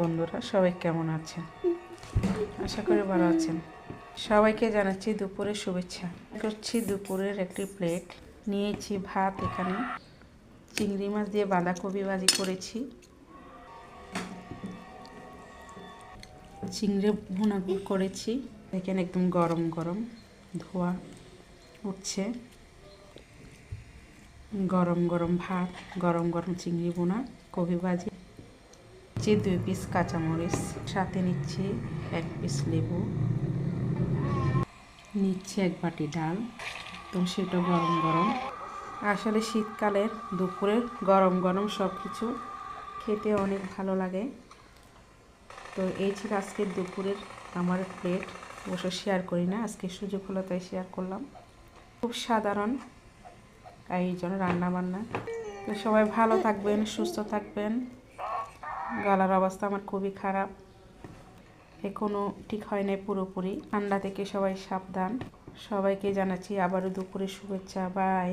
বন্ধুরা, সবাই কেমন আছেন? আশা করি ভালো আছেন। সবাইকে জানাচ্ছি দুপুরের শুভেচ্ছা। করছি দুপুরের একটি প্লেট নিয়েছি। ভাত, এখানে চিংড়ি মাছ দিয়ে বাঁধাকপি ভাজি করেছি, চিংড়ি ভুনা করেছি। এখানে একদম গরম গরম ধোয়া উঠছে, গরম গরম ভাত, গরম গরম চিংড়ি ভুনা, কপি ভাজি, 2 পিস কাঁচামরিচ, সাথে নিচ্ছি 1 পিস লেবু, নিচ্ছি 1 বাটি ডাল। তো সেটা গরম গরম। আসলে শীতকালের দুপুরের গরম গরম সব কিছু খেতে অনেক ভালো লাগে। তো এই ছিল আজকের দুপুরের আমার প্লেট। অবশ্য শেয়ার করি না, আজকে সুযোগ হলো তাই শেয়ার করলাম। খুব সাধারণ এই জন্য রান্নাবান্না। তো সবাই ভালো থাকবেন, সুস্থ থাকবেন। গলার অবস্থা আমার খুবই খারাপ, এখনও ঠিক হয় নাই পুরোপুরি। ঠান্ডা থেকে সবাই সাবধান। সবাইকে জানাচ্ছি আবারও দুপুরের শুভেচ্ছা। বাই।